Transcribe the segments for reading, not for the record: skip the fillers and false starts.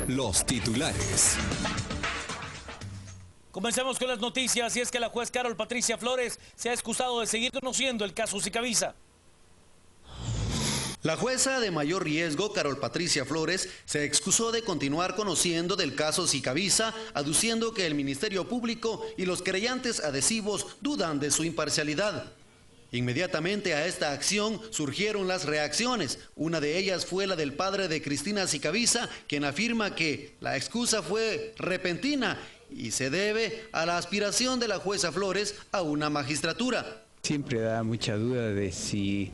Los titulares. Comencemos con las noticias, y es que la juez Carol Patricia Flores se ha excusado de seguir conociendo el caso Sicavisa. La jueza de mayor riesgo, Carol Patricia Flores, se excusó de continuar conociendo del caso Sicavisa, aduciendo que el Ministerio Público y los querellantes adhesivos dudan de su imparcialidad. Inmediatamente a esta acción surgieron las reacciones. Una de ellas fue la del padre de Cristina Sicavisa, quien afirma que la excusa fue repentina y se debe a la aspiración de la jueza Flores a una magistratura. Siempre da mucha duda de si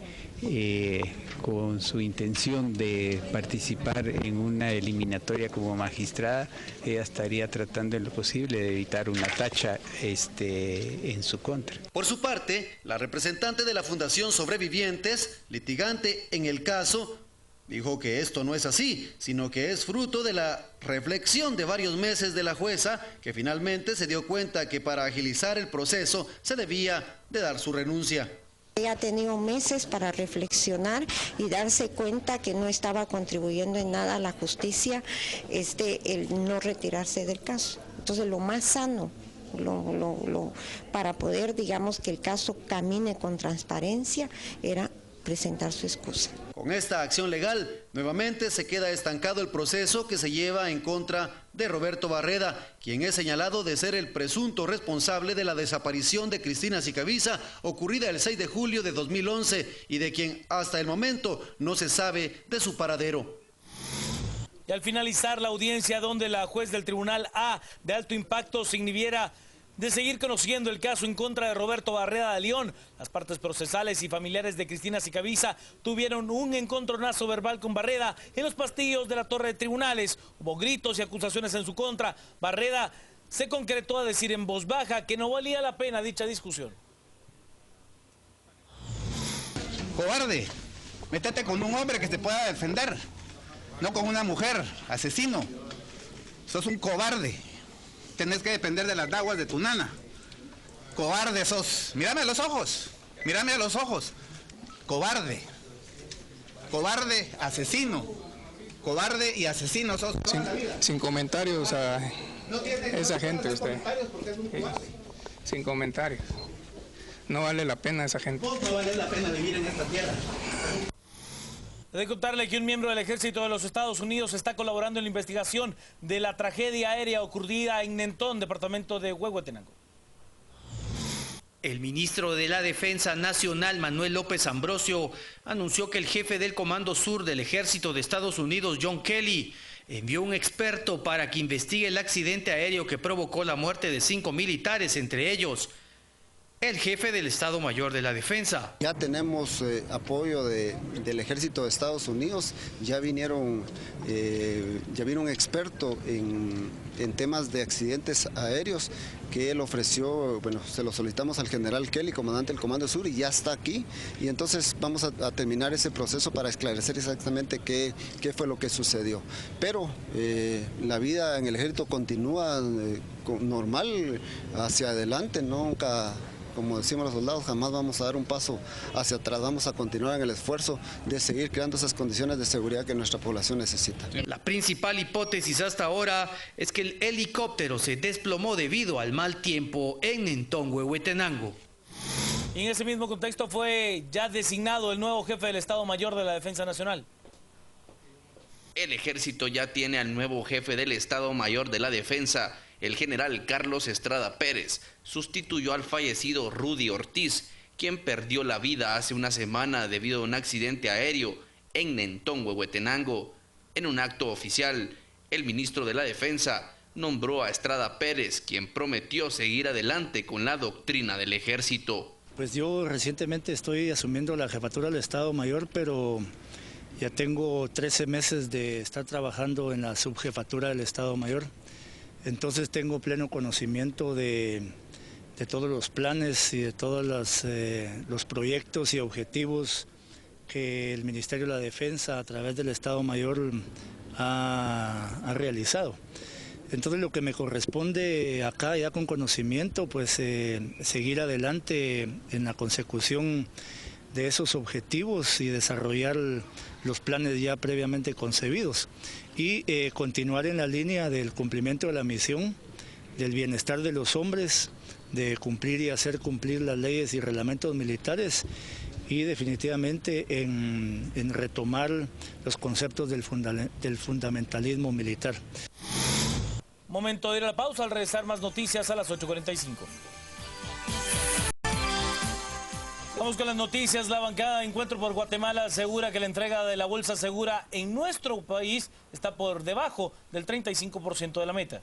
con su intención de participar en una eliminatoria como magistrada, ella estaría tratando en lo posible de evitar una tacha en su contra. Por su parte, la representante de la Fundación Sobrevivientes, litigante en el caso, dijo que esto no es así, sino que es fruto de la reflexión de varios meses de la jueza, que finalmente se dio cuenta que para agilizar el proceso se debía de dar su renuncia. Ella ha tenido meses para reflexionar y darse cuenta que no estaba contribuyendo en nada a la justicia el no retirarse del caso. Entonces lo más sano para poder, digamos, que el caso camine con transparencia era presentar su excusa. Con esta acción legal, nuevamente se queda estancado el proceso que se lleva en contra de Roberto Barreda, quien es señalado de ser el presunto responsable de la desaparición de Cristina Sicavisa, ocurrida el 6 de julio de 2011, y de quien hasta el momento no se sabe de su paradero. Y al finalizar la audiencia, donde la juez del Tribunal A de alto impacto se inhibiera de seguir conociendo el caso en contra de Roberto Barreda de León, las partes procesales y familiares de Cristina Sicavisa tuvieron un encontronazo verbal con Barreda en los pasillos de la torre de tribunales. Hubo gritos y acusaciones en su contra. Barreda se concretó a decir en voz baja que no valía la pena dicha discusión. Cobarde, métete con un hombre que te pueda defender, no con una mujer, asesino. Sos un cobarde. Tenés que depender de las aguas de tu nana. Cobarde sos. Mírame a los ojos. Mírame a los ojos. Cobarde. Cobarde, asesino. Cobarde y asesino sos. Sin comentarios a esa gente usted. Sin comentarios. No vale la pena esa gente. Vos no vale la pena vivir en esta tierra. De contarle que un miembro del Ejército de los Estados Unidos está colaborando en la investigación de la tragedia aérea ocurrida en Nentón, departamento de Huehuetenango. El ministro de la Defensa Nacional, Manuel López Ambrosio, anunció que el jefe del Comando Sur del Ejército de Estados Unidos, John Kelly, envió un experto para que investigue el accidente aéreo que provocó la muerte de 5 militares, entre ellos el jefe del Estado Mayor de la Defensa. Ya tenemos apoyo del Ejército de Estados Unidos, ya vino un experto en temas de accidentes aéreos que él ofreció, bueno, se lo solicitamos al general Kelly, comandante del Comando Sur, y ya está aquí. Y entonces vamos a terminar ese proceso para esclarecer exactamente qué fue lo que sucedió. Pero la vida en el ejército continúa normal, hacia adelante, nunca... Como decimos los soldados, jamás vamos a dar un paso hacia atrás, vamos a continuar en el esfuerzo de seguir creando esas condiciones de seguridad que nuestra población necesita. La principal hipótesis hasta ahora es que el helicóptero se desplomó debido al mal tiempo en Nentón, Huehuetenango. Y en ese mismo contexto fue ya designado el nuevo jefe del Estado Mayor de la Defensa Nacional. El ejército ya tiene al nuevo jefe del Estado Mayor de la Defensa. El general Carlos Estrada Pérez sustituyó al fallecido Rudy Ortiz, quien perdió la vida hace una semana debido a un accidente aéreo en Nentón, Huehuetenango. En un acto oficial, el ministro de la Defensa nombró a Estrada Pérez, quien prometió seguir adelante con la doctrina del ejército. Pues yo recientemente estoy asumiendo la jefatura del Estado Mayor, pero ya tengo 13 meses de estar trabajando en la subjefatura del Estado Mayor. Entonces tengo pleno conocimiento de todos los planes y de todos los proyectos y objetivos que el Ministerio de la Defensa a través del Estado Mayor ha realizado. Entonces lo que me corresponde acá ya con conocimiento, pues seguir adelante en la consecución de esos objetivos y desarrollar los planes ya previamente concebidos y continuar en la línea del cumplimiento de la misión, del bienestar de los hombres, de cumplir y hacer cumplir las leyes y reglamentos militares y definitivamente en retomar los conceptos del fundamentalismo militar. Momento de ir a la pausa, al regresar más noticias a las 8:45. Vamos con las noticias. La bancada de Encuentro por Guatemala asegura que la entrega de la bolsa segura en nuestro país está por debajo del 35% de la meta.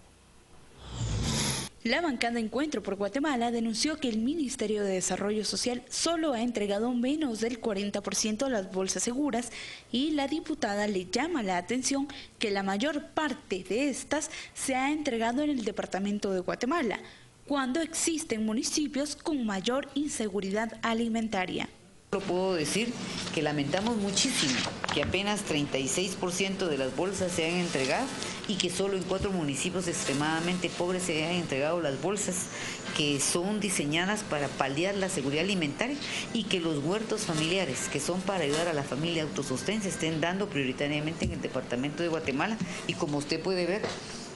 La bancada Encuentro por Guatemala denunció que el Ministerio de Desarrollo Social solo ha entregado menos del 40% de las bolsas seguras y la diputada le llama la atención que la mayor parte de estas se ha entregado en el departamento de Guatemala, cuando existen municipios con mayor inseguridad alimentaria. Puedo decir que lamentamos muchísimo que apenas 36% de las bolsas se han entregado y que solo en 4 municipios extremadamente pobres se han entregado las bolsas que son diseñadas para paliar la seguridad alimentaria y que los huertos familiares que son para ayudar a la familia autosostén se estén dando prioritariamente en el departamento de Guatemala y como usted puede ver,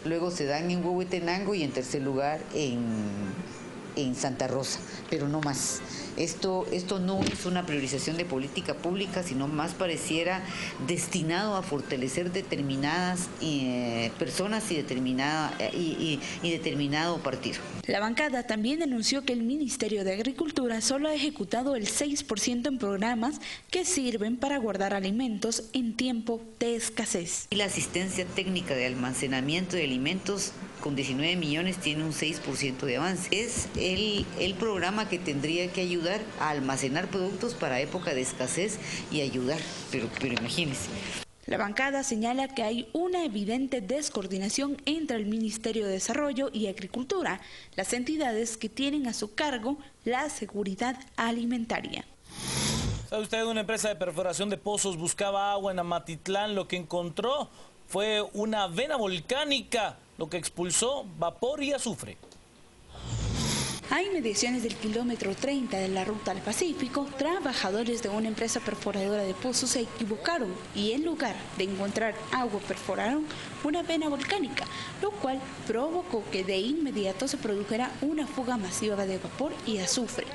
luego se dan en Huehuetenango y en tercer lugar en Santa Rosa, pero no más. Esto no es una priorización de política pública, sino más pareciera destinado a fortalecer determinadas personas y determinado partido. La bancada también denunció que el Ministerio de Agricultura solo ha ejecutado el 6% en programas que sirven para guardar alimentos en tiempo de escasez. Y la asistencia técnica de almacenamiento de alimentos con 19 millones tiene un 6% de avance. Es el programa que tendría que ayudar a almacenar productos para época de escasez y ayudar, pero imagínense. La bancada señala que hay una evidente descoordinación entre el Ministerio de Desarrollo y Agricultura, las entidades que tienen a su cargo la seguridad alimentaria. ¿Sabe usted? Una empresa de perforación de pozos buscaba agua en Amatitlán. Lo que encontró fue una vena volcánica, lo que expulsó vapor y azufre. A inmediaciones del kilómetro 30 de la ruta al Pacífico, trabajadores de una empresa perforadora de pozos se equivocaron y en lugar de encontrar agua perforaron una vena volcánica, lo cual provocó que de inmediato se produjera una fuga masiva de vapor y azufre.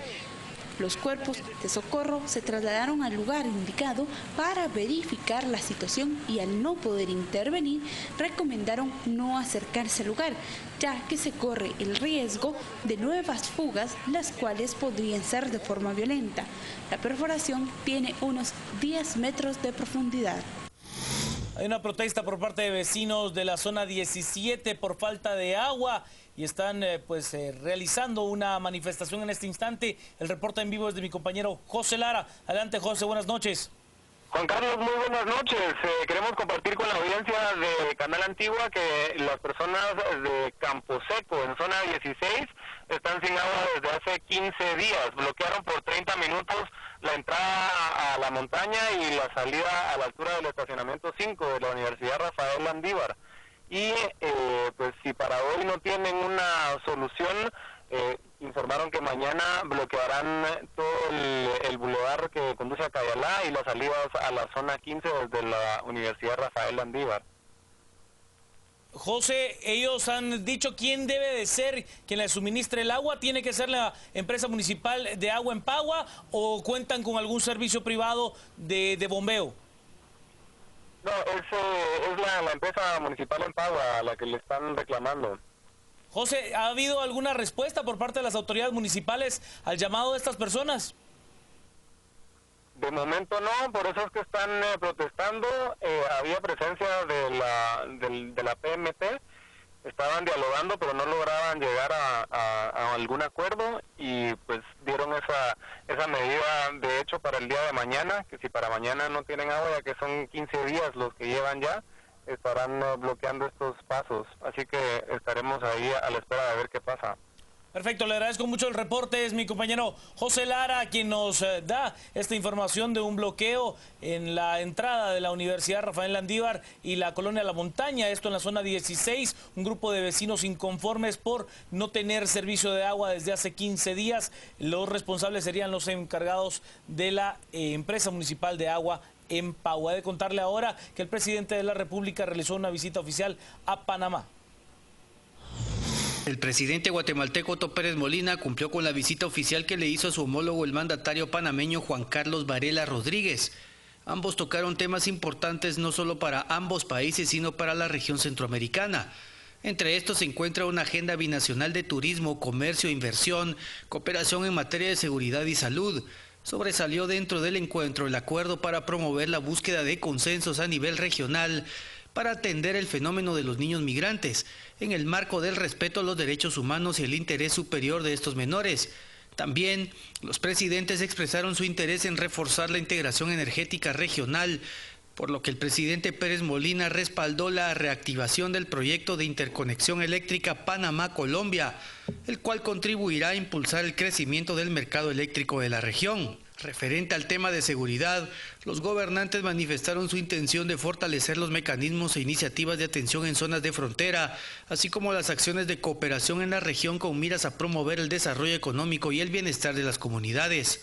Los cuerpos de socorro se trasladaron al lugar indicado para verificar la situación y al no poder intervenir, recomendaron no acercarse al lugar, ya que se corre el riesgo de nuevas fugas, las cuales podrían ser de forma violenta. La perforación tiene unos 10 metros de profundidad. Hay una protesta por parte de vecinos de la zona 17 por falta de agua y están realizando una manifestación en este instante. El reporte en vivo es de mi compañero José Lara. Adelante, José, buenas noches. Juan Carlos, muy buenas noches. Queremos compartir con la audiencia de Canal Antigua que las personas de Campo Seco, en zona 16, están sin agua desde hace 15 días. Bloquearon por 30 minutos la entrada a la montaña y la salida a la altura del estacionamiento 5 de la Universidad Rafael Landívar. Y pues si para hoy no tienen una solución, informaron que mañana bloquearán todo el bulevar que conduce a Cayalá y las salidas a la zona 15 desde la Universidad Rafael Landívar. José, ellos han dicho quién debe de ser quien les suministre el agua. ¿Tiene que ser la empresa municipal de agua en Pagua o cuentan con algún servicio privado de bombeo? No, es la empresa municipal en Pagua a la que le están reclamando. José, ¿ha habido alguna respuesta por parte de las autoridades municipales al llamado de estas personas? De momento no, por eso es que están protestando. Había presencia de la PMT, estaban dialogando, pero no lograban llegar a algún acuerdo y pues dieron esa medida, de hecho, para el día de mañana, que si para mañana no tienen agua, ya que son 15 días los que llevan ya, estarán bloqueando estos pasos. Así que estaremos ahí a la espera de ver qué pasa. Perfecto, le agradezco mucho el reporte. Es mi compañero José Lara quien nos da esta información de un bloqueo en la entrada de la Universidad Rafael Landívar y la colonia La Montaña, esto en la zona 16. Un grupo de vecinos inconformes por no tener servicio de agua desde hace 15 días. Los responsables serían los encargados de la empresa municipal de agua en Paua. He de contarle ahora que el presidente de la República realizó una visita oficial a Panamá. El presidente guatemalteco Otto Pérez Molina cumplió con la visita oficial que le hizo a su homólogo el mandatario panameño Juan Carlos Varela Rodríguez. Ambos tocaron temas importantes no solo para ambos países, sino para la región centroamericana. Entre estos se encuentra una agenda binacional de turismo, comercio, inversión, cooperación en materia de seguridad y salud. Sobresalió dentro del encuentro el acuerdo para promover la búsqueda de consensos a nivel regional para atender el fenómeno de los niños migrantes, en el marco del respeto a los derechos humanos y el interés superior de estos menores. También los presidentes expresaron su interés en reforzar la integración energética regional, por lo que el presidente Pérez Molina respaldó la reactivación del proyecto de interconexión eléctrica Panamá-Colombia, el cual contribuirá a impulsar el crecimiento del mercado eléctrico de la región. Referente al tema de seguridad, los gobernantes manifestaron su intención de fortalecer los mecanismos e iniciativas de atención en zonas de frontera, así como las acciones de cooperación en la región con miras a promover el desarrollo económico y el bienestar de las comunidades.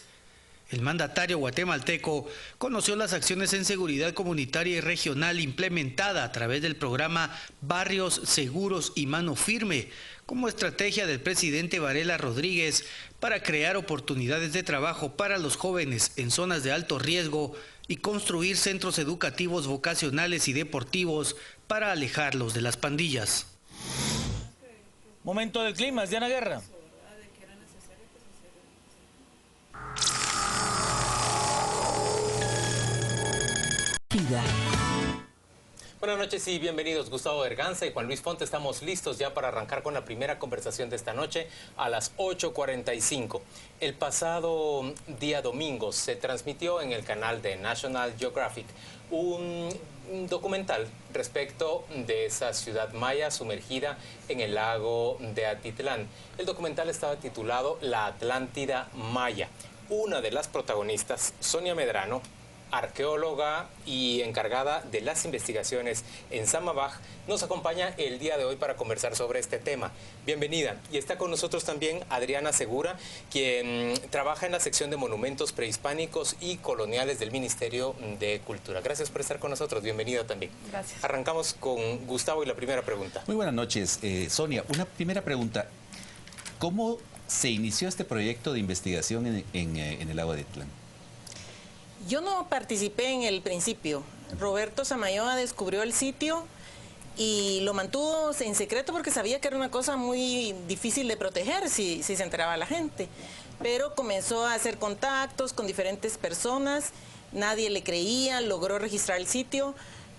El mandatario guatemalteco conoció las acciones en seguridad comunitaria y regional implementada a través del programa Barrios Seguros y Mano Firme, como estrategia del presidente Varela Rodríguez para crear oportunidades de trabajo para los jóvenes en zonas de alto riesgo y construir centros educativos vocacionales y deportivos para alejarlos de las pandillas. Momento del clima, Diana Guerra. Buenas noches y bienvenidos. Gustavo Berganza y Juan Luis Fonte estamos listos ya para arrancar con la primera conversación de esta noche a las 8:45. El pasado día domingo se transmitió en el canal de National Geographic un documental respecto de esa ciudad maya sumergida en el lago de Atitlán. El documental estaba titulado La Atlántida Maya. Una de las protagonistas, Sonia Medrano, arqueóloga y encargada de las investigaciones en Samabaj, nos acompaña el día de hoy para conversar sobre este tema. Bienvenida. Y está con nosotros también Adriana Segura, quien trabaja en la sección de monumentos prehispánicos y coloniales del Ministerio de Cultura. Gracias por estar con nosotros. Bienvenida también. Gracias. Arrancamos con Gustavo y la primera pregunta. Muy buenas noches. Sonia, una primera pregunta. ¿Cómo se inició este proyecto de investigación en el lago de Atitlán? Yo no participé en el principio. Roberto Samayoa descubrió el sitio y lo mantuvo en secreto porque sabía que era una cosa muy difícil de proteger si se enteraba la gente. Pero comenzó a hacer contactos con diferentes personas, nadie le creía, logró registrar el sitio,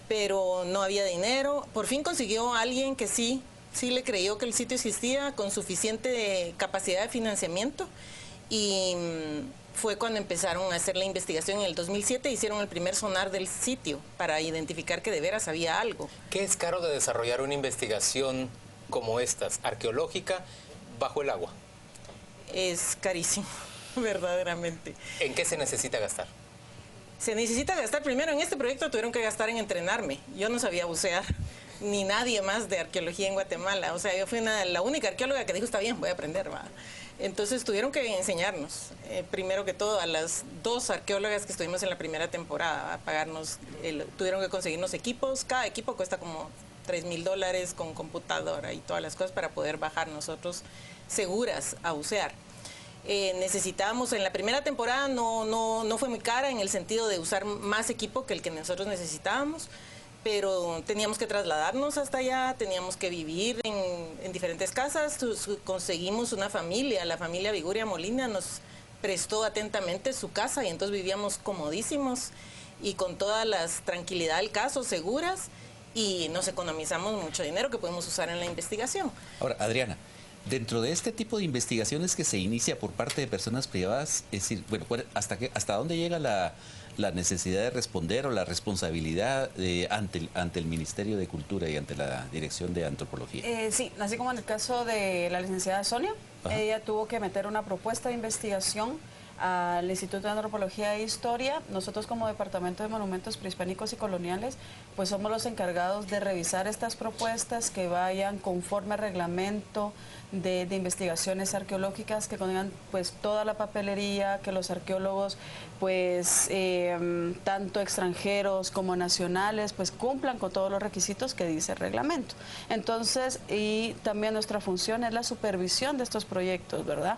pero no había dinero. Por fin consiguió a alguien que sí le creyó que el sitio existía con suficiente capacidad de financiamiento y fue cuando empezaron a hacer la investigación en el 2007, hicieron el primer sonar del sitio para identificar que de veras había algo. ¿Qué es caro de desarrollar una investigación como estas, arqueológica, bajo el agua? Es carísimo, verdaderamente. ¿En qué se necesita gastar? Se necesita gastar, primero en este proyecto tuvieron que gastar en entrenarme. Yo no sabía bucear, ni nadie más de arqueología en Guatemala. O sea, yo fui la única arqueóloga que dijo, está bien, voy a aprender, va. Entonces tuvieron que enseñarnos, primero que todo, a las 2 arqueólogas que estuvimos en la primera temporada, a pagarnos, tuvieron que conseguirnos equipos, cada equipo cuesta como $3,000 con computadora y todas las cosas para poder bajar nosotros seguras a bucear. Necesitábamos, en la primera temporada no fue muy cara en el sentido de usar más equipo que el que nosotros necesitábamos, pero teníamos que trasladarnos hasta allá, teníamos que vivir en diferentes casas. Conseguimos una familia, la familia Viguria Molina nos prestó atentamente su casa y entonces vivíamos comodísimos y con toda la tranquilidad del caso, seguras, y nos economizamos mucho dinero que podemos usar en la investigación. Ahora, Adriana, dentro de este tipo de investigaciones que se inicia por parte de personas privadas, es decir, bueno, ¿hasta dónde llega la necesidad de responder o la responsabilidad ante el Ministerio de Cultura y ante la Dirección de Antropología? Sí, así como en el caso de la licenciada Sonia, ella tuvo que meter una propuesta de investigación al Instituto de Antropología e Historia. Nosotros como Departamento de Monumentos Prehispánicos y Coloniales, pues somos los encargados de revisar estas propuestas que vayan conforme al reglamento de investigaciones arqueológicas, que contengan pues toda la papelería, que los arqueólogos pues tanto extranjeros como nacionales pues cumplan con todos los requisitos que dice el reglamento. Entonces, y también nuestra función es la supervisión de estos proyectos, ¿verdad?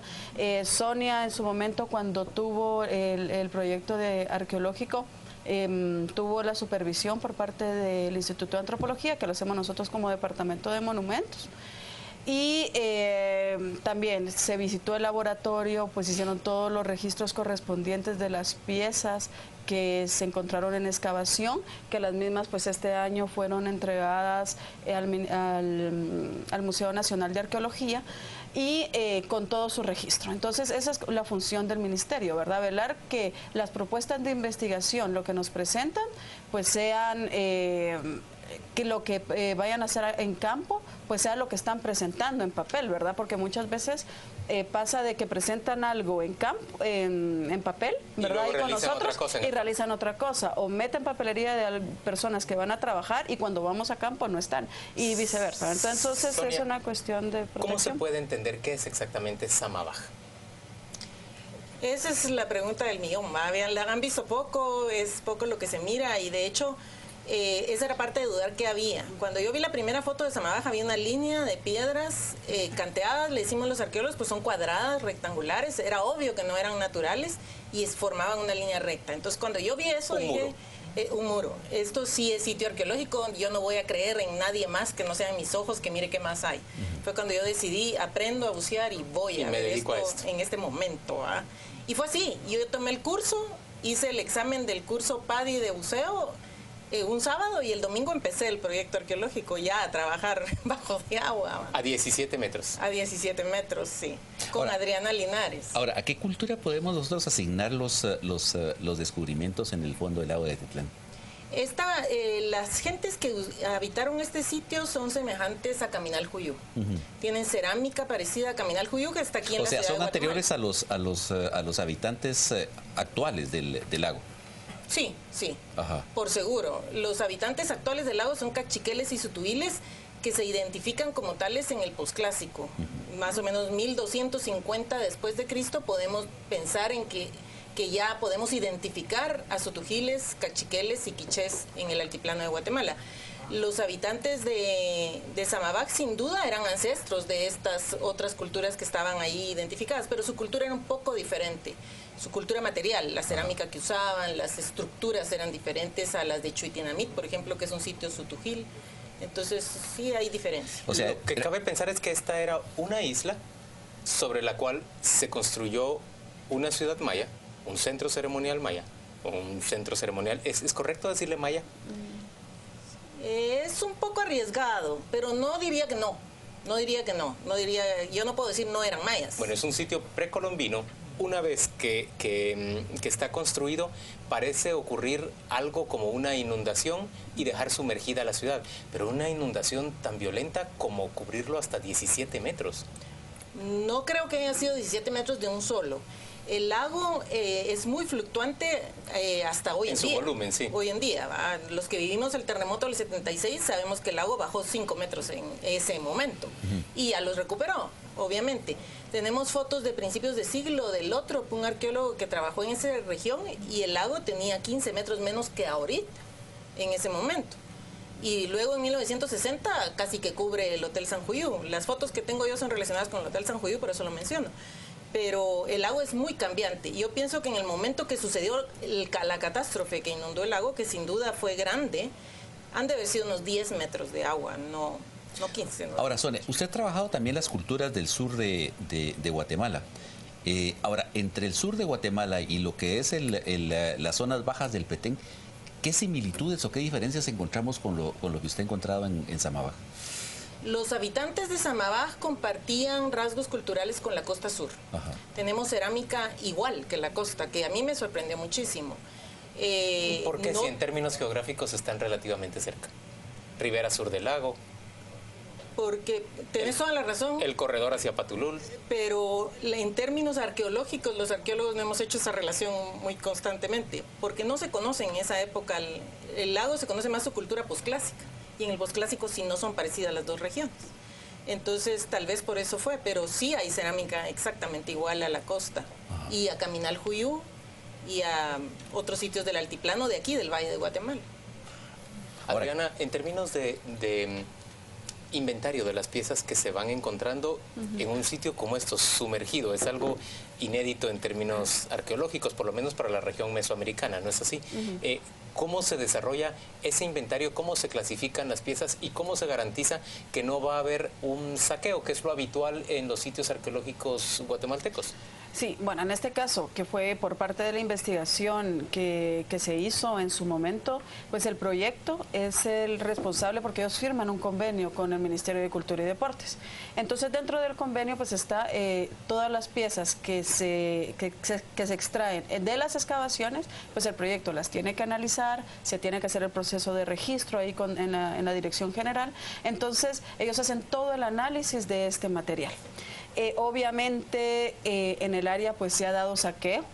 Sonia en su momento cuando tuvo el proyecto de arqueológico, tuvo la supervisión por parte del Instituto de Antropología, que lo hacemos nosotros como Departamento de Monumentos. Y también se visitó el laboratorio, pues hicieron todos los registros correspondientes de las piezas que se encontraron en excavación, que las mismas pues este año fueron entregadas al Museo Nacional de Arqueología y con todo su registro. Entonces esa es la función del ministerio, ¿verdad? Velar que las propuestas de investigación, lo que nos presentan, pues sean que lo que vayan a hacer en campo pues sea lo que están presentando en papel, ¿verdad? Porque muchas veces pasa de que presentan algo en campo, en papel, ¿verdad? Y con nosotros y realizan otra cosa, o meten papelería de personas que van a trabajar y cuando vamos a campo no están, y viceversa. Entonces Sonia, es una cuestión de protección. ¿Cómo se puede entender qué es exactamente Samabaj? Esa es la pregunta del millón. La han visto poco, es poco lo que se mira, y de hecho esa era parte de dudar que había. Cuando yo vi la primera foto de Samabaj había una línea de piedras canteadas, le decimos los arqueólogos, pues son cuadradas, rectangulares, era obvio que no eran naturales y formaban una línea recta. Entonces cuando yo vi eso dije, un muro, esto sí es sitio arqueológico, yo no voy a creer en nadie más que no sean mis ojos, que mire qué más hay. Fue cuando yo decidí, aprendo a bucear y voy a ver esto en este momento. Y fue así, yo tomé el curso, hice el examen del curso PADI de buceo, un sábado, y el domingo empecé el proyecto arqueológico ya a trabajar bajo de agua. A 17 metros. A 17 metros, sí. Con Adriana Linares. Ahora, ¿a qué cultura podemos nosotros asignar los descubrimientos en el fondo del lago de Atitlán? Las gentes que habitaron este sitio son semejantes a Caminal Juyú. Tienen cerámica parecida a Caminal Juyú, que está aquí en la ciudad de Guatemala. O sea, son anteriores a los habitantes actuales del lago. Sí, sí, Ajá. Por seguro. Los habitantes actuales del lago son cachiqueles y sutuiles, que se identifican como tales en el posclásico. Más o menos 1250 después de Cristo podemos pensar en que ya podemos identificar a sotujiles, cachiqueles y quichés en el altiplano de Guatemala. Los habitantes de Samabaj sin duda eran ancestros de estas otras culturas que estaban ahí identificadas, pero su cultura era un poco diferente. Su cultura material, la cerámica que usaban, las estructuras eran diferentes a las de Chuitinamit, por ejemplo, que es un sitio sutujil. Entonces sí hay diferencias. O sea, lo que cabe pensar es que esta era una isla sobre la cual se construyó una ciudad maya, un centro ceremonial maya, o un centro ceremonial. ¿Es correcto decirle maya? Es un poco arriesgado, pero no diría que no. No diría que no. Yo no puedo decir no eran mayas. Bueno, es un sitio precolombino. Una vez que está construido, parece ocurrir algo como una inundación y dejar sumergida la ciudad. Pero una inundación tan violenta como cubrirlo hasta 17 metros. No creo que haya sido 17 metros de un solo. El lago es muy fluctuante hasta hoy en día. En su volumen, sí. Hoy en día, los que vivimos el terremoto del 76 sabemos que el lago bajó 5 metros en ese momento. Y ya los recuperó, obviamente. Tenemos fotos de principios de siglo del otro, un arqueólogo que trabajó en esa región, y el lago tenía 15 metros menos que ahorita, en ese momento. Y luego en 1960 casi que cubre el Hotel San Juyú. Las fotos que tengo yo son relacionadas con el Hotel San Juyú, por eso lo menciono. Pero el lago es muy cambiante. Yo pienso que en el momento que sucedió la catástrofe que inundó el lago, que sin duda fue grande, han de haber sido unos 10 metros de agua, no 15. ¿No? Ahora, Sonia, usted ha trabajado también las culturas del sur de Guatemala. Ahora, entre el sur de Guatemala y lo que es las zonas bajas del Petén, ¿qué similitudes o qué diferencias encontramos con lo que usted ha encontrado en Samabaj? Los habitantes de Samabaj compartían rasgos culturales con la costa sur. Ajá. Tenemos cerámica igual que la costa, que a mí me sorprendió muchísimo. ¿Por qué si en términos geográficos están relativamente cerca? Ribera sur del lago. Porque tenés toda la razón. El corredor hacia Patulul. Pero en términos arqueológicos, los arqueólogos no hemos hecho esa relación muy constantemente, porque no se conoce en esa época, el lago se conoce más su cultura posclásica, y en el posclásico sí no son parecidas las dos regiones. Entonces tal vez por eso fue, pero sí hay cerámica exactamente igual a la costa, y a Caminal Juyú, y a otros sitios del altiplano de aquí, del Valle de Guatemala. Adriana, en términos de inventario de las piezas que se van encontrando en un sitio como estos, sumergido, es algo inédito en términos arqueológicos, por lo menos para la región mesoamericana, ¿no es así? ¿Cómo se desarrolla ese inventario? ¿Cómo se clasifican las piezas? ¿Y cómo se garantiza que no va a haber un saqueo, que es lo habitual en los sitios arqueológicos guatemaltecos? Sí, bueno, en este caso, que fue por parte de la investigación que se hizo en su momento, pues el proyecto es el responsable porque ellos firman un convenio con el Ministerio de Cultura y Deportes. Entonces, dentro del convenio, pues está todas las piezas que se extraen de las excavaciones, pues el proyecto las tiene que analizar, se tiene que hacer el proceso de registro ahí en la Dirección General. Entonces, ellos hacen todo el análisis de este material. Obviamente en el área pues se ha dado saqueo,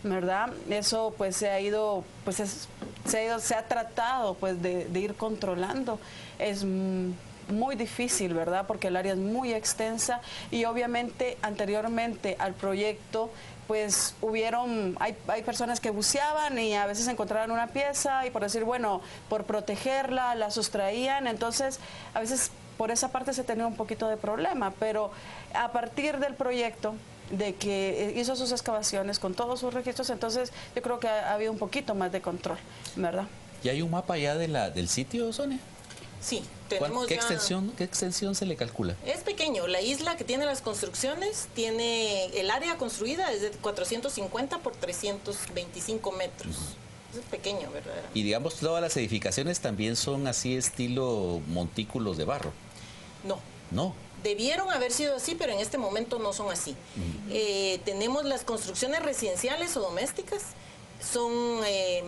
¿verdad? Eso pues se ha tratado pues de ir controlando. Es muy difícil, ¿verdad? Porque el área es muy extensa y obviamente anteriormente al proyecto pues hay personas que buceaban y a veces encontraban una pieza y por decir, bueno, por protegerla la sustraían, entonces a veces por esa parte se tenía un poquito de problema, pero a partir del proyecto de que hizo sus excavaciones con todos sus registros, entonces yo creo que ha habido un poquito más de control, ¿verdad? ¿Y hay un mapa ya del sitio, Sonia? Sí, tenemos ¿Qué extensión se le calcula? Es pequeño, la isla que tiene las construcciones, tiene el área construida es de 450 por 325 metros. Es pequeño, ¿verdad? Y digamos, todas las edificaciones también son así estilo montículos de barro. No. No. Debieron haber sido así, pero en este momento no son así. Tenemos las construcciones residenciales o domésticas, son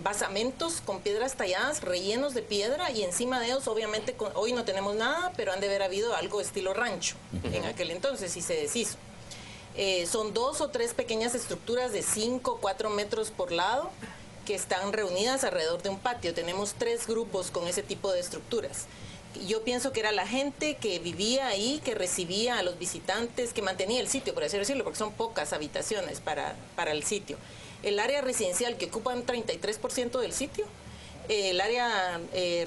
basamentos con piedras talladas, rellenos de piedra, y encima de ellos, obviamente, hoy no tenemos nada, pero han de haber habido algo estilo rancho en aquel entonces, y se deshizo. Son 2 o 3 pequeñas estructuras de 5 o 4 metros por lado, que están reunidas alrededor de un patio. Tenemos 3 grupos con ese tipo de estructuras. Yo pienso que era la gente que vivía ahí, que recibía a los visitantes, que mantenía el sitio, por así decirlo, porque son pocas habitaciones para el sitio. El área residencial, que ocupan 33% del sitio, el área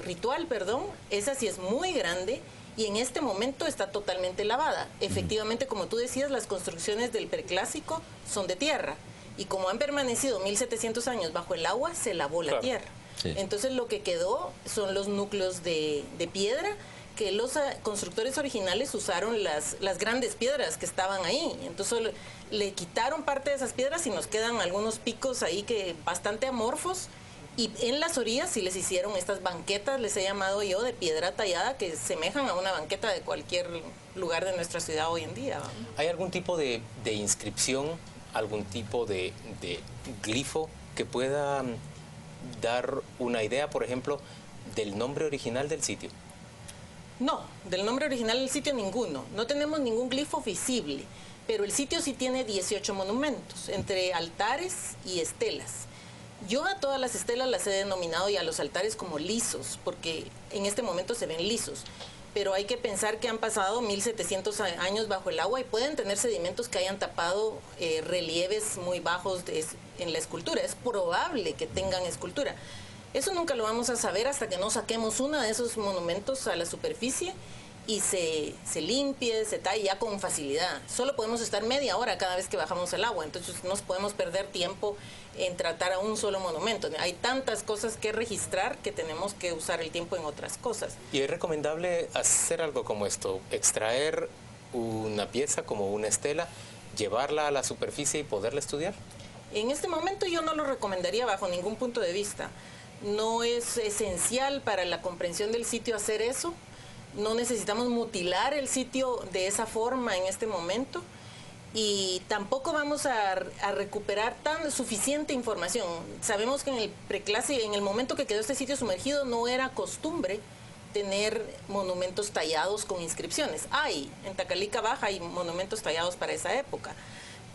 ritual, perdón, esa sí es muy grande y en este momento está totalmente lavada. Efectivamente, como tú decías, las construcciones del preclásico son de tierra. Y como han permanecido 1700 años bajo el agua, se lavó la tierra. Sí. Entonces lo que quedó son los núcleos de piedra, que los constructores originales usaron las grandes piedras que estaban ahí. Entonces le quitaron parte de esas piedras y nos quedan algunos picos ahí que bastante amorfos. Y en las orillas sí les hicieron estas banquetas, les he llamado yo, de piedra tallada, que semejan a una banqueta de cualquier lugar de nuestra ciudad hoy en día. ¿Hay algún tipo de inscripción, algún tipo de glifo que pueda dar una idea, por ejemplo, del nombre original del sitio? No, del nombre original del sitio ninguno. No tenemos ningún glifo visible, pero el sitio sí tiene 18 monumentos, entre altares y estelas. Yo a todas las estelas las he denominado y a los altares como lisos, porque en este momento se ven lisos. Pero hay que pensar que han pasado 1700 años bajo el agua y pueden tener sedimentos que hayan tapado relieves muy bajos en la escultura. Es probable que tengan escultura. Eso nunca lo vamos a saber hasta que no saquemos uno de esos monumentos a la superficie y se limpie, se talle ya con facilidad. Solo podemos estar media hora cada vez que bajamos el agua, entonces no podemos perder tiempo en tratar a un solo monumento. Hay tantas cosas que registrar que tenemos que usar el tiempo en otras cosas. ¿Y es recomendable hacer algo como esto? Extraer una pieza como una estela, llevarla a la superficie y poderla estudiar. En este momento yo no lo recomendaría bajo ningún punto de vista. No es esencial para la comprensión del sitio hacer eso. No necesitamos mutilar el sitio de esa forma en este momento. Y tampoco vamos a recuperar tan suficiente información. Sabemos que en el preclásico, en el momento que quedó este sitio sumergido, no era costumbre tener monumentos tallados con inscripciones. Hay, en Tacalica Baja hay monumentos tallados para esa época,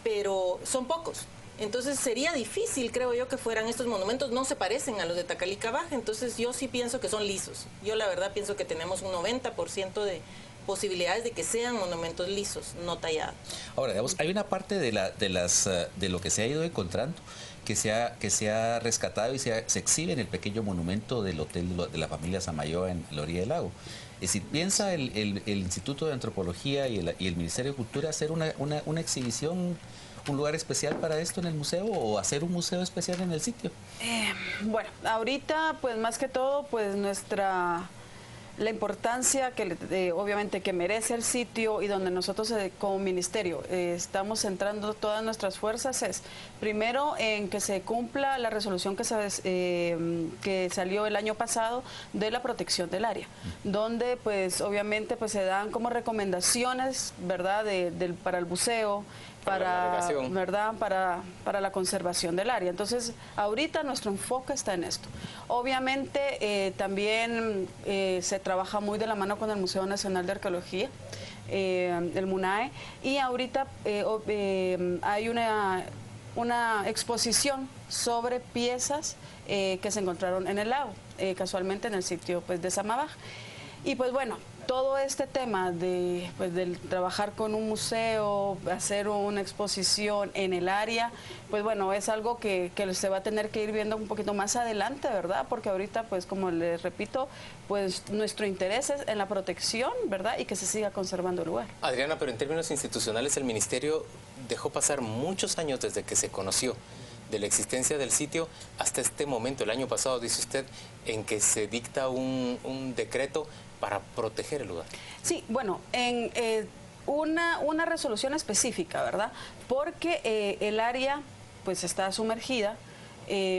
pero son pocos. Entonces sería difícil, creo yo, que fueran estos monumentos, no se parecen a los de Tacalica Baja, entonces yo sí pienso que son lisos. Yo la verdad pienso que tenemos un 90% de posibilidades de que sean monumentos lisos, no tallados. Ahora, digamos, hay una parte de lo que se ha ido encontrando que se ha rescatado y se exhibe en el pequeño monumento del hotel de la familia Samayoa en la orilla del lago. Es decir, ¿piensa el Instituto de Antropología y el Ministerio de Cultura hacer una exhibición, un lugar especial para esto en el museo, o hacer un museo especial en el sitio? Bueno, ahorita pues más que todo pues la importancia que obviamente que merece el sitio, y donde nosotros como ministerio estamos centrando todas nuestras fuerzas, es primero en que se cumpla la resolución que salió el año pasado de la protección del área, donde pues obviamente pues se dan como recomendaciones, ¿verdad?, para el buceo, ¿verdad?, para la conservación del área. Entonces, ahorita nuestro enfoque está en esto. Obviamente, también se trabaja muy de la mano con el Museo Nacional de Arqueología, el MUNAE, y ahorita hay una exposición sobre piezas que se encontraron en el lago, casualmente en el sitio pues de Samabaja. Y pues bueno, todo este tema del trabajar con un museo, hacer una exposición en el área, pues bueno, es algo que se va a tener que ir viendo un poquito más adelante, ¿verdad? Porque ahorita, pues como les repito, pues nuestro interés es en la protección, ¿verdad? Y que se siga conservando el lugar. Adriana, pero en términos institucionales, el Ministerio dejó pasar muchos años desde que se conoció de la existencia del sitio hasta este momento, el año pasado, dice usted, en que se dicta un decreto para proteger el lugar. Sí, bueno, en una resolución específica, ¿verdad? Porque el área pues está sumergida,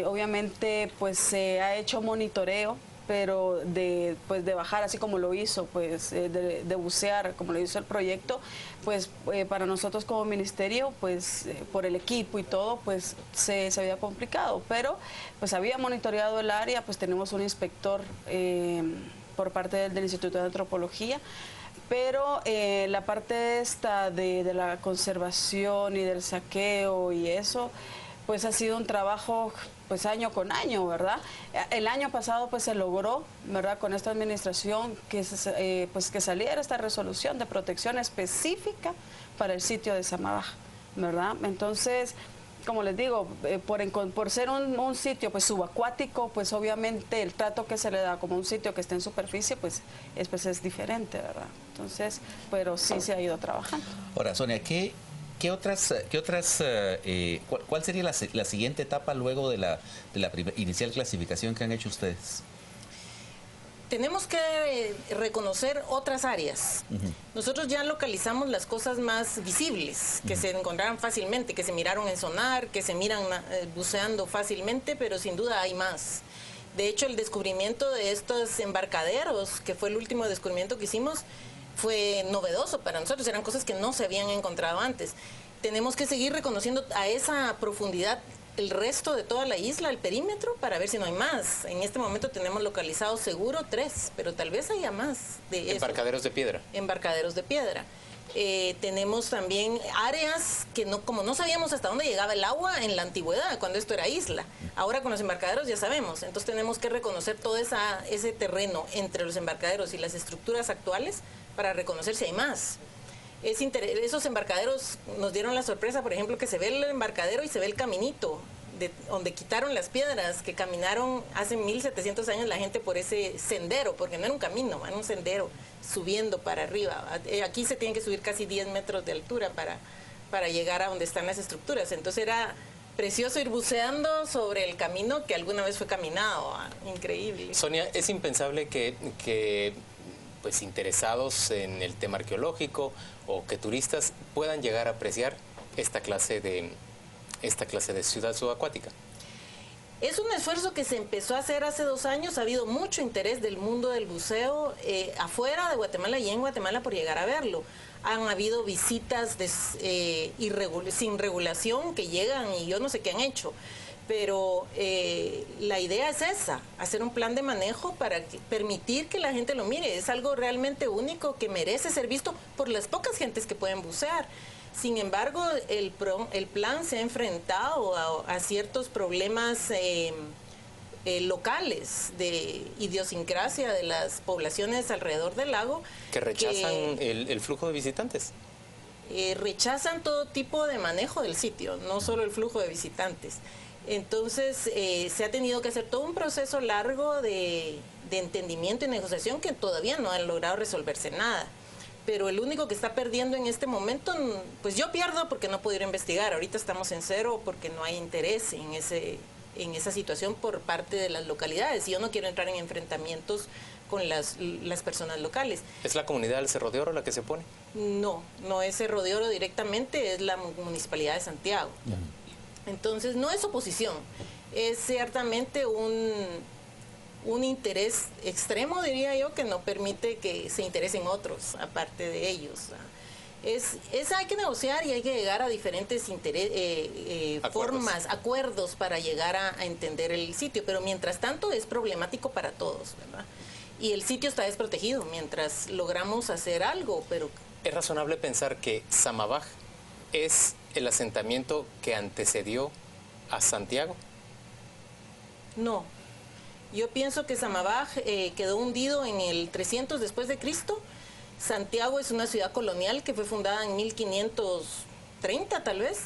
obviamente pues se ha hecho monitoreo, pero de bajar, así como lo hizo, pues de bucear, como lo hizo el proyecto, pues para nosotros como ministerio, pues por el equipo y todo, pues se había complicado, pero pues había monitoreado el área, pues tenemos un inspector por parte del Instituto de Antropología, pero la parte esta de la conservación y del saqueo y eso, pues ha sido un trabajo pues año con año, ¿verdad? El año pasado pues se logró, ¿verdad?, con esta administración que saliera esta resolución de protección específica para el sitio de Samabaja, ¿verdad? Entonces, como les digo, por ser un sitio pues subacuático, pues obviamente el trato que se le da como un sitio que está en superficie, pues es diferente, ¿verdad? Entonces, pero sí se ha ido trabajando. Ahora, Sonia, ¿cuál sería la siguiente etapa luego de la inicial clasificación que han hecho ustedes? Tenemos que reconocer otras áreas. Nosotros ya localizamos las cosas más visibles, que se encontraron fácilmente, que se miraron en sonar, que se miran buceando fácilmente, pero sin duda hay más. De hecho, el descubrimiento de estos embarcaderos, que fue el último descubrimiento que hicimos, fue novedoso para nosotros, eran cosas que no se habían encontrado antes. Tenemos que seguir reconociendo a esa profundidad el resto de toda la isla, el perímetro, para ver si no hay más. En este momento tenemos localizados seguro 3, pero tal vez haya más de eso. Embarcaderos de piedra. Embarcaderos de piedra. Tenemos también áreas que como no sabíamos hasta dónde llegaba el agua en la antigüedad, cuando esto era isla. Ahora con los embarcaderos ya sabemos, entonces tenemos que reconocer todo ese terreno entre los embarcaderos y las estructuras actuales para reconocer si hay más. Esos embarcaderos nos dieron la sorpresa, por ejemplo, que se ve el embarcadero y se ve el caminito donde quitaron las piedras, que caminaron hace 1700 años la gente por ese sendero, porque no era un camino, era un sendero subiendo para arriba. Aquí se tienen que subir casi 10 metros de altura para llegar a donde están las estructuras. Entonces era precioso ir buceando sobre el camino que alguna vez fue caminado. Increíble. Sonia, es impensable que pues interesados en el tema arqueológico o que turistas puedan llegar a apreciar esta clase de ciudad subacuática. Es un esfuerzo que se empezó a hacer hace 2 años. Ha habido mucho interés del mundo del buceo afuera de Guatemala y en Guatemala por llegar a verlo. Han habido visitas sin regulación que llegan y yo no sé qué han hecho. Pero la idea es esa, hacer un plan de manejo para permitir que la gente lo mire. Es algo realmente único que merece ser visto por las pocas gentes que pueden bucear. Sin embargo, el plan se ha enfrentado a ciertos problemas locales de idiosincrasia de las poblaciones alrededor del lago. Que rechazan el flujo de visitantes. Rechazan todo tipo de manejo del sitio, no solo el flujo de visitantes. Entonces se ha tenido que hacer todo un proceso largo de entendimiento y negociación que todavía no han logrado resolverse nada. Pero el único que está perdiendo en este momento, pues yo pierdo porque no puedo ir a investigar. Ahorita estamos en cero porque no hay interés en esa situación por parte de las localidades. Y yo no quiero entrar en enfrentamientos con las personas locales. ¿Es la comunidad del Cerro de Oro la que se opone? No, no es Cerro de Oro directamente, es la Municipalidad de Santiago. Entonces no es oposición, es ciertamente un interés extremo, diría yo, que no permite que se interesen otros, aparte de ellos. Hay que negociar y hay que llegar a diferentes formas, acuerdos para llegar a entender el sitio, pero mientras tanto es problemático para todos, ¿verdad? Y el sitio está desprotegido mientras logramos hacer algo, pero... ¿Es razonable pensar que Samabaj es el asentamiento que antecedió a Santiago? No. Yo pienso que Samabaj quedó hundido en el 300 después de Cristo. Santiago es una ciudad colonial que fue fundada en 1530 tal vez.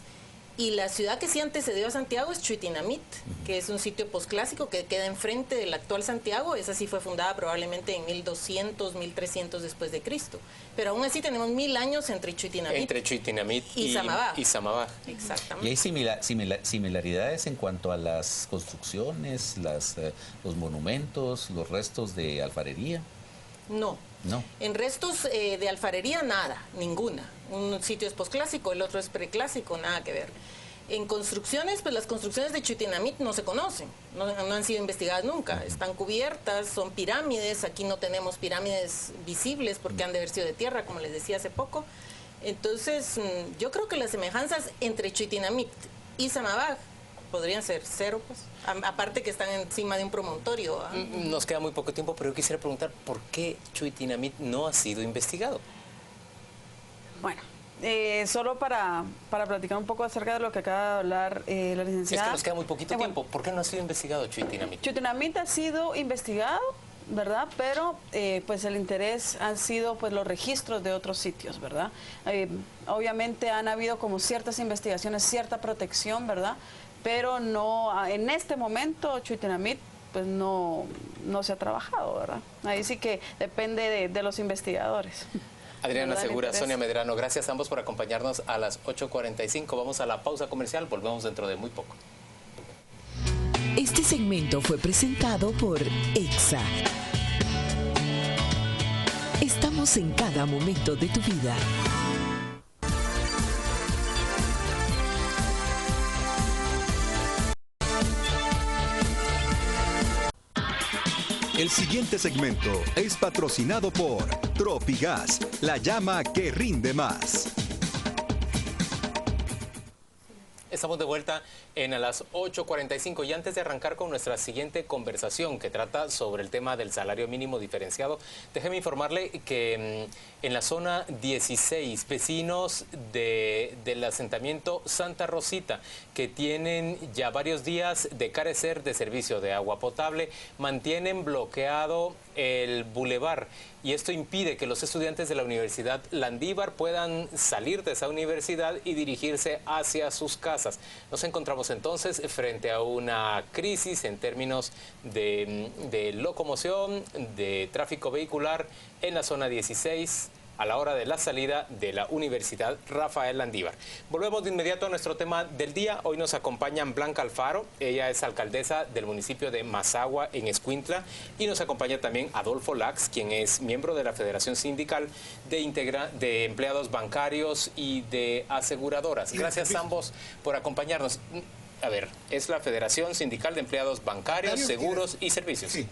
Y la ciudad que sí antecedió a Santiago es Chuitinamit, que es un sitio posclásico que queda enfrente del actual Santiago. Esa sí fue fundada probablemente en 1200, 1300 después de Cristo. Pero aún así tenemos 1000 años entre Chuitinamit. Entre Chuitinamit y Samabaj. Exactamente. ¿Y hay similaridades en cuanto a las construcciones, los monumentos, los restos de alfarería? No. En restos de alfarería, nada, ninguna. Un sitio es posclásico, el otro es preclásico, nada que ver. En construcciones, pues las construcciones de Chuitinamit no se conocen, no han sido investigadas nunca. Están cubiertas, son pirámides, aquí no tenemos pirámides visibles porque han de haber sido de tierra, como les decía hace poco. Entonces, yo creo que las semejanzas entre Chuitinamit y Samabaj podrían ser cero, pues. Aparte que están encima de un promontorio. Nos queda muy poco tiempo, pero yo quisiera preguntar ¿por qué Chuitinamit no ha sido investigado? Bueno, solo para platicar un poco acerca de lo que acaba de hablar la licenciada. Es que nos queda muy poquito tiempo. ¿Por qué no ha sido investigado Chuitinamit? Chuitinamit ha sido investigado, ¿verdad? Pero pues el interés han sido pues los registros de otros sitios, ¿verdad? Obviamente han habido como ciertas investigaciones, cierta protección, ¿verdad? Pero no, en este momento Chuitinamit pues no se ha trabajado, ¿verdad? Ahí sí que depende de los investigadores. Adriana Segura, Sonia Medrano, gracias a ambos por acompañarnos a las 8:45. Vamos a la pausa comercial, volvemos dentro de muy poco. Este segmento fue presentado por EXA. Estamos en cada momento de tu vida. El siguiente segmento es patrocinado por Tropigas, la llama que rinde más. Estamos de vuelta en a las 8:45 y antes de arrancar con nuestra siguiente conversación que trata sobre el tema del salario mínimo diferenciado, déjeme informarle que en la zona 16, vecinos del asentamiento Santa Rosita, que tienen ya varios días de carecer de servicio de agua potable, mantienen bloqueado el bulevar y esto impide que los estudiantes de la Universidad Landívar puedan salir de esa universidad y dirigirse hacia sus casas. Nos encontramos entonces frente a una crisis en términos de locomoción, de tráfico vehicular en la zona 16 a la hora de la salida de la Universidad Rafael Landívar. Volvemos de inmediato a nuestro tema del día. Hoy nos acompañan Blanca Alfaro, ella es alcaldesa del municipio de Mazagua en Escuintla, y nos acompaña también Adolfo Lax, quien es miembro de la Federación Sindical de Empleados Bancarios y de Aseguradoras. Gracias a ambos por acompañarnos. A ver, es la Federación Sindical de Empleados Bancarios, Seguros y Servicios. Sí.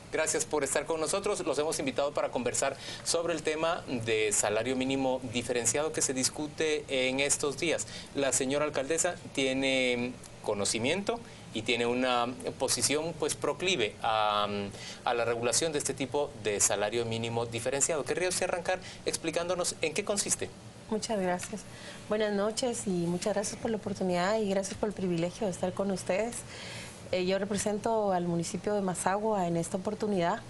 Gracias por estar con nosotros. Los hemos invitado para conversar sobre el tema de salario mínimo diferenciado que se discute en estos días. La señora alcaldesa tiene conocimiento y tiene una posición pues proclive a la regulación de este tipo de salario mínimo diferenciado. ¿Querría usted arrancar explicándonos en qué consiste? Muchas gracias. Buenas noches y muchas gracias por la oportunidad y gracias por el privilegio de estar con ustedes. Yo represento al municipio de Mazagua en esta oportunidad.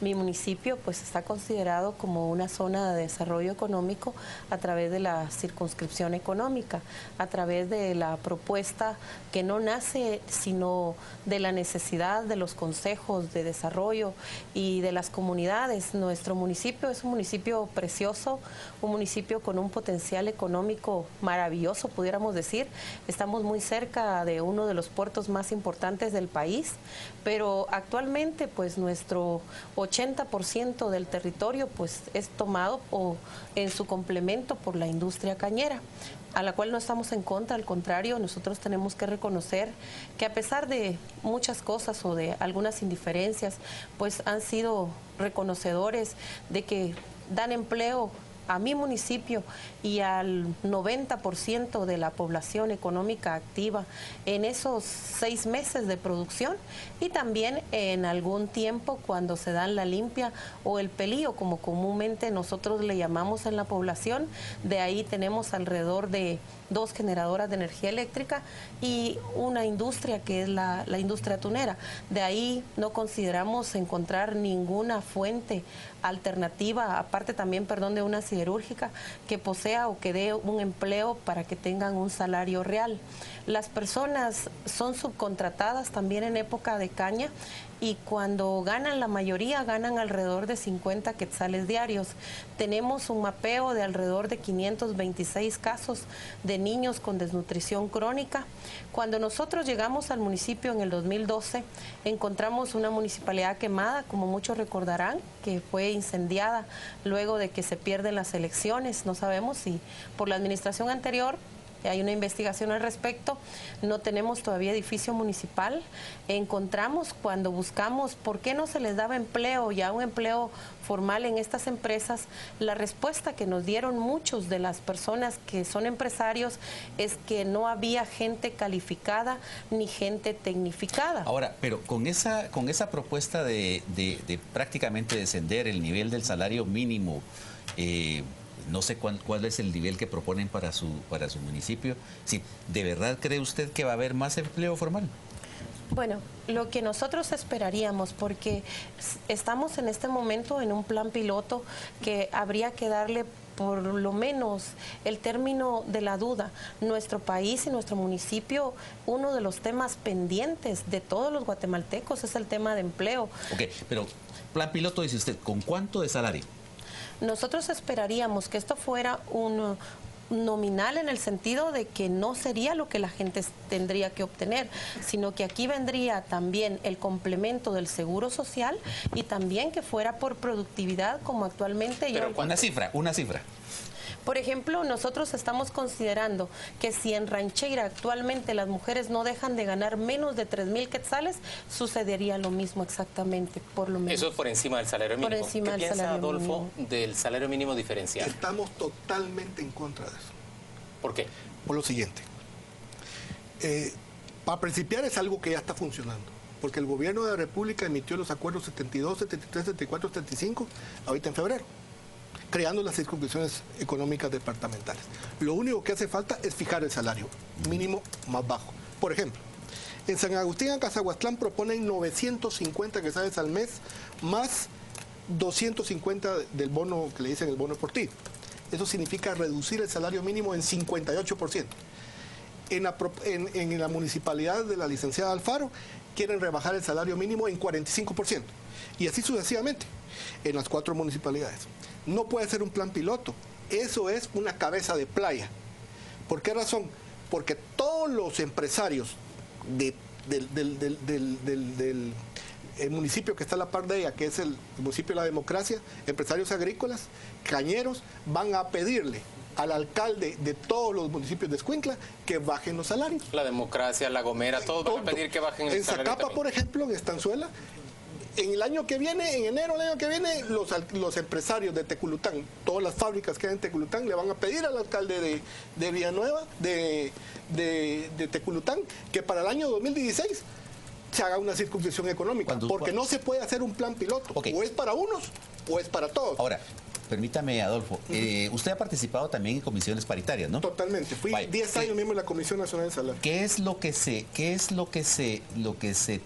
Mi municipio pues está considerado como una zona de desarrollo económico a través de la circunscripción económica, a través de la propuesta que no nace sino de la necesidad de los consejos de desarrollo y de las comunidades. Nuestro municipio es un municipio precioso, un municipio con un potencial económico maravilloso, pudiéramos decir. Estamos muy cerca de uno de los puertos más importantes del país, pero actualmente pues nuestro 80% del territorio pues es tomado en su complemento por la industria cañera, a la cual no estamos en contra, al contrario, nosotros tenemos que reconocer que a pesar de muchas cosas o de algunas indiferencias, pues han sido reconocedores de que dan empleo a mi municipio y al 90% de la población económica activa en esos 6 meses de producción y también en algún tiempo cuando se dan la limpia o el pelío, como comúnmente nosotros le llamamos en la población. De ahí tenemos alrededor de 2 generadoras de energía eléctrica y una industria que es la industria tunera. De ahí no consideramos encontrar ninguna fuente alternativa, aparte también, de una siderúrgica que posea o que dé un empleo para que tengan un salario real. Las personas son subcontratadas también en época de caña y cuando ganan, la mayoría ganan alrededor de 50 quetzales diarios. Tenemos un mapeo de alrededor de 526 casos de niños con desnutrición crónica. Cuando nosotros llegamos al municipio en el 2012, encontramos una municipalidad quemada, como muchos recordarán, que fue incendiada luego de que se pierden las elecciones. No sabemos si por la administración anterior. Hay una investigación al respecto, no tenemos todavía edificio municipal. Encontramos cuando buscamos por qué no se les daba empleo, ya un empleo formal en estas empresas, la respuesta que nos dieron muchos de las personas que son empresarios es que no había gente calificada ni gente tecnificada. Ahora, pero con esa propuesta de prácticamente descender el nivel del salario mínimo, no sé cuál es el nivel que proponen para su municipio. Sí, ¿de verdad cree usted que va a haber más empleo formal? Bueno, lo que nosotros esperaríamos, porque estamos en este momento en un plan piloto que habría que darle por lo menos el término de la duda. Nuestro país y nuestro municipio, uno de los temas pendientes de todos los guatemaltecos es el tema de empleo. Ok, pero plan piloto, dice usted, ¿con cuánto de salario? Nosotros esperaríamos que esto fuera un nominal en el sentido de que no sería lo que la gente tendría que obtener, sino que aquí vendría también el complemento del seguro social y también que fuera por productividad como actualmente. Pero una cifra. Por ejemplo, nosotros estamos considerando que si en Rancheira actualmente las mujeres no dejan de ganar menos de 3,000 quetzales, sucedería lo mismo exactamente, por lo menos. Eso es por encima del salario mínimo. Por encima ¿Qué del piensa salario Adolfo mínimo del salario mínimo diferencial? Estamos totalmente en contra de eso. ¿Por qué? Por lo siguiente. Para principiar es algo que ya está funcionando, porque el gobierno de la República emitió los acuerdos 72, 73, 74, 75, ahorita en febrero, creando las circunscripciones económicas departamentales. Lo único que hace falta es fijar el salario mínimo más bajo. Por ejemplo, en San Agustín, en Cazahuastlán, proponen 950 quetzales al mes, más 250 del bono que le dicen el bono deportivo. Eso significa reducir el salario mínimo en 58%. En la municipalidad de la licenciada Alfaro, quieren rebajar el salario mínimo en 45%. Y así sucesivamente, en las 4 municipalidades. No puede ser un plan piloto, eso es una cabeza de playa. ¿Por qué razón? Porque todos los empresarios del municipio que está a la par de ella, que es el municipio de la democracia, empresarios agrícolas, cañeros, van a pedirle al alcalde de todos los municipios de Escuintla que bajen los salarios. La democracia, La Gomera, todos van a pedir que bajen el salario. En Zacapa, por ejemplo, en Estanzuela, En el año que viene, en enero del año que viene, los empresarios de Teculután, todas las fábricas que hay en Teculután, le van a pedir al alcalde de Villanueva, de Teculután, que para el año 2016 se haga una circunscripción económica, porque no se puede hacer un plan piloto, o es para unos o es para todos. Ahora, permítame, Adolfo, usted ha participado también en comisiones paritarias, ¿no? Totalmente, fui 10 años miembro de la Comisión Nacional de Salario. ¿Qué es lo que se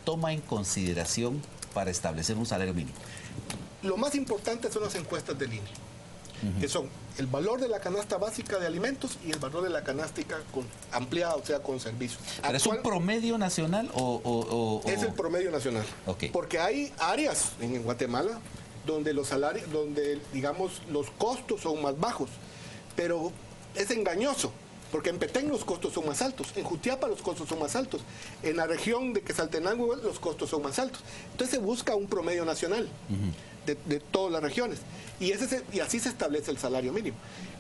toma en consideración para establecer un salario mínimo? Lo más importante son las encuestas de línea, que son el valor de la canasta básica de alimentos y el valor de la canasta ampliada, o sea, con servicios. ¿Pero es un promedio nacional o...? Es el promedio nacional. Okay. Porque hay áreas en Guatemala donde los salarios, digamos, los costos son más bajos, pero es engañoso. Porque en Petén los costos son más altos, en Jutiapa los costos son más altos, en la región de Quetzaltenango los costos son más altos. Entonces se busca un promedio nacional de todas las regiones y así se establece el salario mínimo.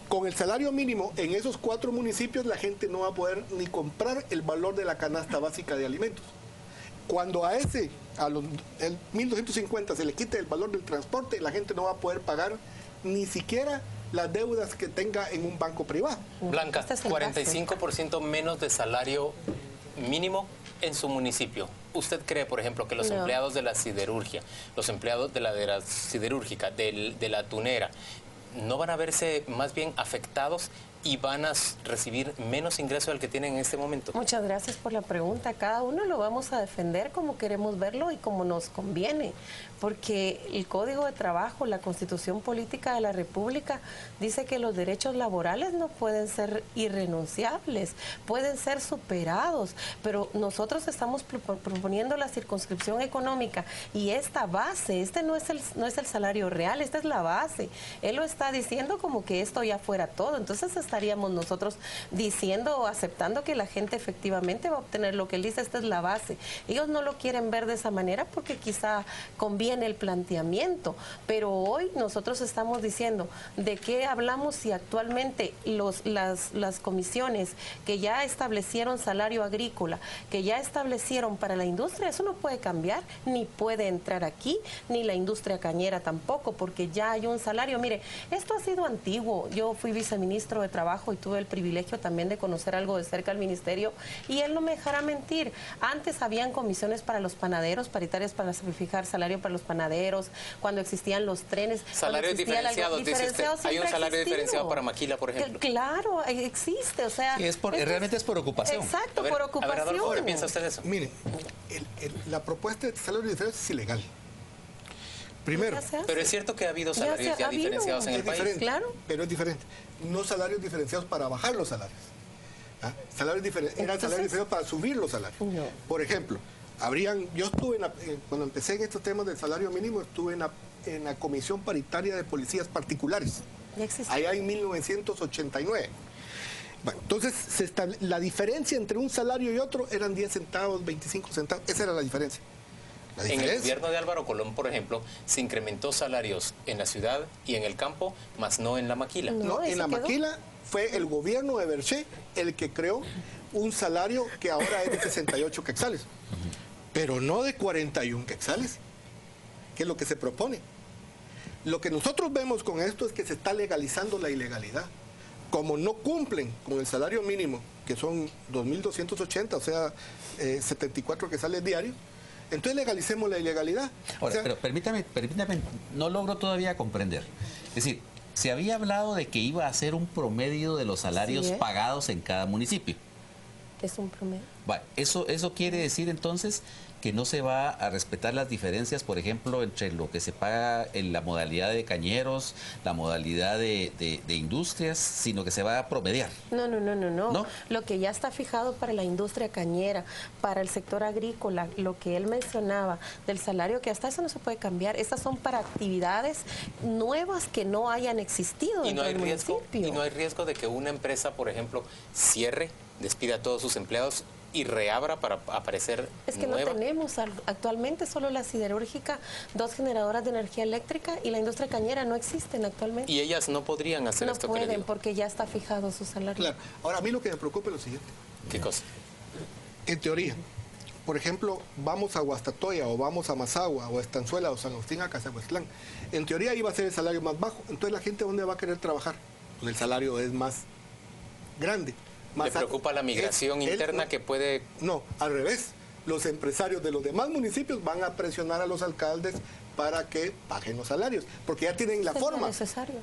Con el salario mínimo en esos 4 municipios la gente no va a poder ni comprar el valor de la canasta básica de alimentos. Cuando a el 1.250 se le quite el valor del transporte, la gente no va a poder pagar ni siquiera las deudas que tenga en un banco privado. Blanca, 45% menos de salario mínimo en su municipio. ¿Usted cree, por ejemplo, que los empleados de la siderurgia, los empleados de la siderúrgica, de la tunera, no van a verse más bien afectados y van a recibir menos ingreso del que tienen en este momento? Muchas gracias por la pregunta. Cada uno lo vamos a defender como queremos verlo y como nos conviene, porque el Código de Trabajo, la Constitución Política de la República, dice que los derechos laborales no pueden ser irrenunciables, pueden ser superados, pero nosotros estamos proponiendo la circunscripción económica y esta base, este no es el salario real, esta es la base. Él lo está diciendo como que esto ya fuera todo, entonces estaríamos nosotros diciendo o aceptando que la gente efectivamente va a obtener lo que él dice, esta es la base. Ellos no lo quieren ver de esa manera porque quizá conviene el planteamiento, pero hoy nosotros estamos diciendo de qué hablamos si actualmente las comisiones que ya establecieron salario agrícola, que ya establecieron para la industria, eso no puede cambiar, ni puede entrar aquí, ni la industria cañera tampoco, porque ya hay un salario. Mire, esto ha sido antiguo. Yo fui viceministro de Trabajo y tuve el privilegio también de conocer algo de cerca al ministerio y él no me dejará mentir. Antes habían comisiones para los panaderos, paritarias para fijar salario para los panaderos, cuando existían los trenes. Salarios diferenciados, dice usted. Hay un salario diferenciado para maquila, por ejemplo. Claro, existe, o sea... realmente es por ocupación. Exacto, por ocupación. A ver, Adolfo, ¿qué piensa usted de eso? Mire, la propuesta de salario diferenciado es ilegal. Primero. Pero es cierto que ha habido salarios ya diferenciados en el país. Claro. Pero es diferente. No salarios diferenciados para bajar los salarios. Salarios eran salarios diferenciados para subir los salarios. No. Por ejemplo, yo estuve cuando empecé en estos temas del salario mínimo, estuve en la Comisión Paritaria de Policías Particulares. Allá en 1989. Bueno, entonces la diferencia entre un salario y otro eran 10 centavos, 25 centavos. Esa era la diferencia. En el gobierno de Álvaro Colón, por ejemplo, se incrementó salarios en la ciudad y en el campo, más no en la maquila. No, en la maquila fue el gobierno de Berché el que creó un salario que ahora es de 68 quetzales, pero no de 41 quetzales, que es lo que se propone. Lo que nosotros vemos con esto es que se está legalizando la ilegalidad. Como no cumplen con el salario mínimo, que son 2.280, o sea, 74 quetzales diarios, entonces legalicemos la ilegalidad. Ahora, pero permítame, no logro todavía comprender. Es decir, se había hablado de que iba a ser un promedio de los salarios pagados en cada municipio. Es un promedio. Bueno, eso quiere decir entonces que no se va a respetar las diferencias, por ejemplo, entre lo que se paga en la modalidad de cañeros, la modalidad de industrias, sino que se va a promediar. No. Lo que ya está fijado para la industria cañera, para el sector agrícola, lo que él mencionaba del salario, que hasta eso no se puede cambiar. Estas son para actividades nuevas que no hayan existido dentro del municipio. Y no hay riesgo de que una empresa, por ejemplo, cierre, despida a todos sus empleados y reabra para aparecer Es que nueva. No tenemos actualmente solo la siderúrgica, 2 generadoras de energía eléctrica y la industria cañera no existen actualmente. Y ellas no podrían hacer esto que le digo. No pueden porque ya está fijado su salario. Claro. Ahora, a mí lo que me preocupa es lo siguiente. ¿Qué cosa? En teoría, por ejemplo, vamos a Guastatoya o vamos a Mazagua o a Estanzuela o San Agustín a Casahuastlán, en teoría iba a ser el salario más bajo. Entonces la gente, ¿dónde va a querer trabajar? Pues el salario es más grande. ¿Le preocupa la migración interna que puede...? No, al revés. Los empresarios de los demás municipios van a presionar a los alcaldes para que bajen los salarios, porque ya tienen la forma. Es necesario.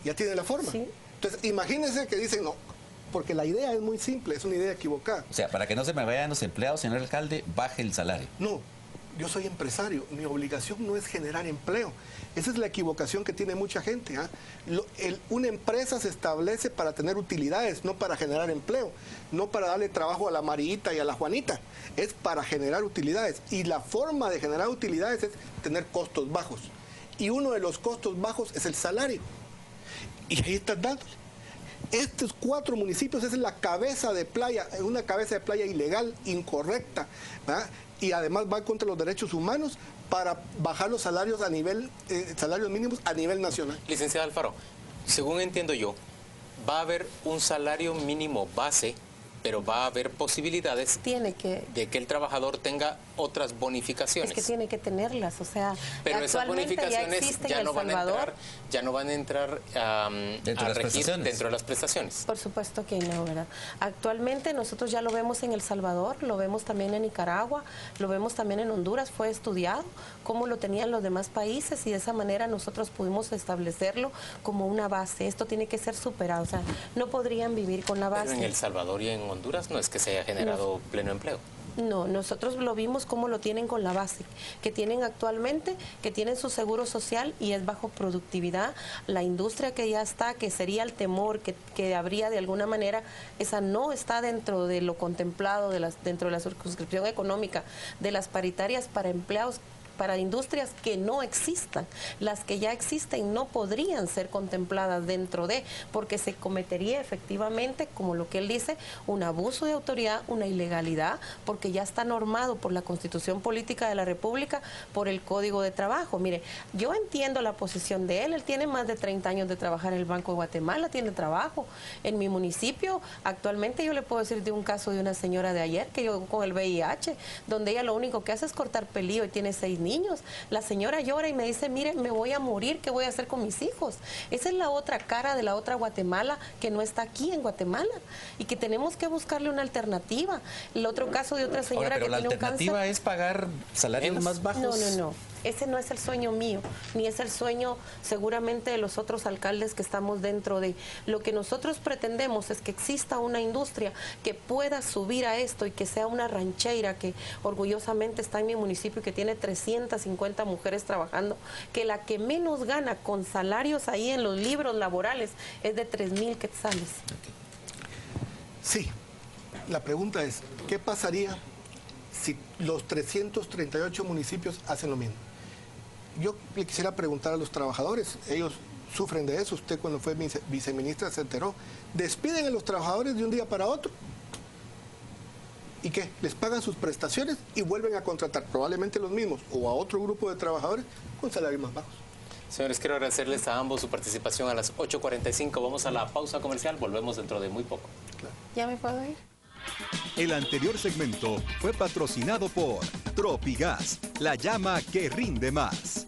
Ya tienen la forma. Sí. Entonces, imagínense que dicen no, porque la idea es muy simple, es una idea equivocada. O sea, para que no se me vayan los empleados, señor alcalde, baje el salario. No, yo soy empresario, mi obligación no es generar empleo. Esa es la equivocación que tiene mucha gente. Una empresa se establece para tener utilidades, no para generar empleo, no para darle trabajo a la Marita y a la Juanita, es para generar utilidades. Y la forma de generar utilidades es tener costos bajos. Y uno de los costos bajos es el salario. Y ahí estás dándole. Estos 4 municipios es la cabeza de playa, una cabeza de playa ilegal, incorrecta, ¿verdad? Y además va contra los derechos humanos para bajar los salarios a nivel, salarios mínimos a nivel nacional. Licenciada Alfaro, según entiendo yo, va a haber un salario mínimo base, pero va a haber posibilidades de que el trabajador tenga otras bonificaciones. Es que tiene que tenerlas, o sea, pero esas bonificaciones ya no van a entrar a regir dentro de las prestaciones. Por supuesto que no, ¿verdad? Actualmente nosotros ya lo vemos en El Salvador, lo vemos también en Nicaragua, lo vemos también en Honduras, fue estudiado cómo lo tenían los demás países y de esa manera nosotros pudimos establecerlo como una base. Esto tiene que ser superado, o sea, no podrían vivir con la base. Pero en El Salvador y en Honduras no es que se haya generado pleno empleo. No, nosotros lo vimos como lo tienen con la base, que tienen actualmente, que tienen su seguro social y es bajo productividad. La industria que ya está, que sería el temor que habría de alguna manera, esa no está dentro de lo contemplado dentro de la circunscripción económica de las paritarias para empleados, para industrias que no existan. Las que ya existen no podrían ser contempladas dentro de, porque se cometería efectivamente, como lo que él dice, un abuso de autoridad, una ilegalidad, porque ya está normado por la Constitución Política de la República, por el Código de Trabajo. Mire, yo entiendo la posición de él tiene más de 30 años de trabajar en el Banco de Guatemala, tiene trabajo. En mi municipio, actualmente yo le puedo decir de un caso de una señora de ayer, que yo con el VIH, donde ella lo único que hace es cortar pelillo y tiene 6 niños. La señora llora y me dice, mire, me voy a morir, ¿qué voy a hacer con mis hijos? Esa es la otra cara de la otra Guatemala que no está aquí en Guatemala y que tenemos que buscarle una alternativa. El otro caso de otra señora que tiene un cáncer. ¿Pero la alternativa es pagar salarios más bajos? No. Ese no es el sueño mío, ni es el sueño seguramente de los otros alcaldes que estamos dentro de. Lo que nosotros pretendemos es que exista una industria que pueda subir a esto y que sea una rancheira que orgullosamente está en mi municipio y que tiene 350 mujeres trabajando, que la que menos gana con salarios ahí en los libros laborales es de 3,000 quetzales. Sí, la pregunta es, ¿qué pasaría si los 338 municipios hacen lo mismo? Yo le quisiera preguntar a los trabajadores, ellos sufren de eso, usted cuando fue viceministra se enteró, despiden a los trabajadores de un día para otro. ¿Y qué? Les pagan sus prestaciones y vuelven a contratar probablemente los mismos o a otro grupo de trabajadores con salarios más bajos. Señores, quiero agradecerles a ambos su participación a las 8:45. Vamos a la pausa comercial, volvemos dentro de muy poco. Claro. ¿Ya me puedo ir? El anterior segmento fue patrocinado por Tropigas, la llama que rinde más.